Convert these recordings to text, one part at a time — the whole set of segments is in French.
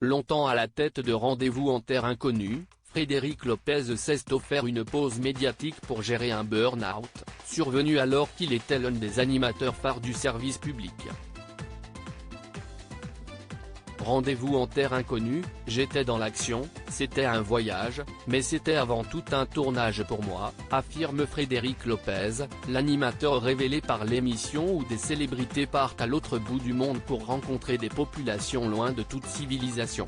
Longtemps à la tête de Rendez-vous en terre inconnue, Frédéric Lopez s'est offert une pause médiatique pour gérer un burn-out, survenu alors qu'il était l'un des animateurs phares du service public. Rendez-vous en terre inconnue, j'étais dans l'action, c'était un voyage, mais c'était avant tout un tournage pour moi, affirme Frédéric Lopez, l'animateur révélé par l'émission où des célébrités partent à l'autre bout du monde pour rencontrer des populations loin de toute civilisation.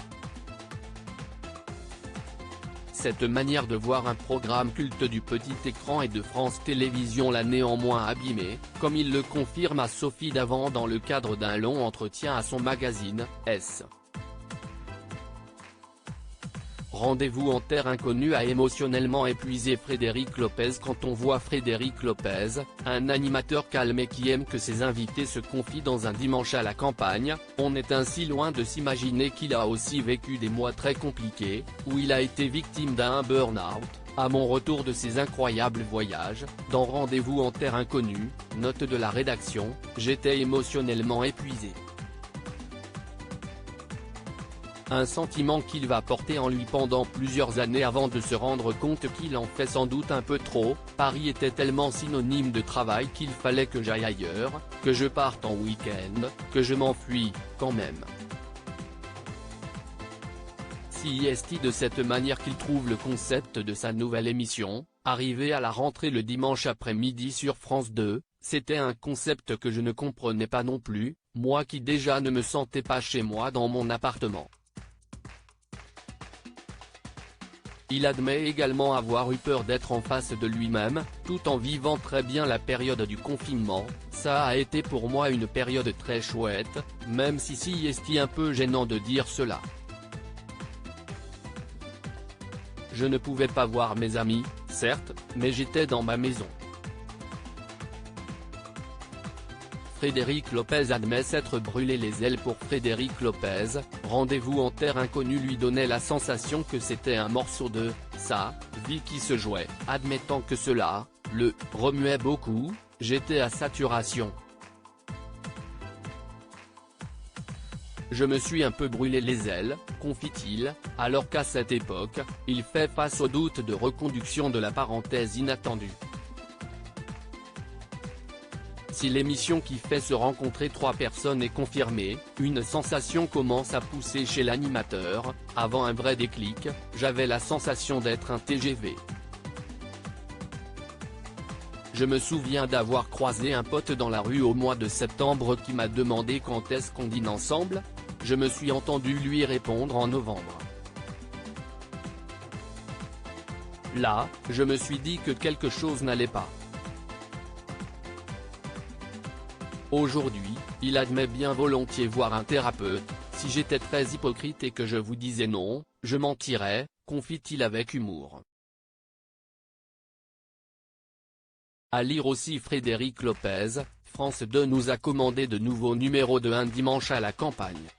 Cette manière de voir un programme culte du petit écran et de France Télévisions l'a néanmoins abîmé, comme il le confirme à Sophie Davant dans le cadre d'un long entretien à son magazine, S. Rendez-vous en terre inconnue a émotionnellement épuisé Frédéric Lopez. Quand on voit Frédéric Lopez, un animateur calme et qui aime que ses invités se confient dans un dimanche à la campagne, on est ainsi loin de s'imaginer qu'il a aussi vécu des mois très compliqués, où il a été victime d'un burn-out. À mon retour de ces incroyables voyages, dans Rendez-vous en terre inconnue, note de la rédaction, j'étais émotionnellement épuisé. Un sentiment qu'il va porter en lui pendant plusieurs années avant de se rendre compte qu'il en fait sans doute un peu trop. Paris était tellement synonyme de travail qu'il fallait que j'aille ailleurs, que je parte en week-end, que je m'enfuis, quand même. Si est de cette manière qu'il trouve le concept de sa nouvelle émission, arrivée à la rentrée le dimanche après-midi sur France 2, c'était un concept que je ne comprenais pas non plus, moi qui déjà ne me sentais pas chez moi dans mon appartement. Il admet également avoir eu peur d'être en face de lui-même, tout en vivant très bien la période du confinement. Ça a été pour moi une période très chouette, même si c'est un peu gênant de dire cela. Je ne pouvais pas voir mes amis, certes, mais j'étais dans ma maison. Frédéric Lopez admet s'être brûlé les ailes. Pour Frédéric Lopez, Rendez-vous en terre inconnue lui donnait la sensation que c'était un morceau de sa vie qui se jouait, admettant que cela le remuait beaucoup. J'étais à saturation. Je me suis un peu brûlé les ailes, confie-t-il, alors qu'à cette époque, il fait face au doute de reconduction de la parenthèse inattendue. Si l'émission qui fait se rencontrer trois personnes est confirmée, une sensation commence à pousser chez l'animateur. Avant un vrai déclic, j'avais la sensation d'être un TGV. Je me souviens d'avoir croisé un pote dans la rue au mois de septembre qui m'a demandé quand est-ce qu'on dîne ensemble. Je me suis entendu lui répondre en novembre. Là, je me suis dit que quelque chose n'allait pas. Aujourd'hui, il admet bien volontiers voir un thérapeute. Si j'étais très hypocrite et que je vous disais non, je mentirais, confie-t-il avec humour. À lire aussi Frédéric Lopez, France 2 nous a commandé de nouveaux numéros de Un dimanche à la campagne.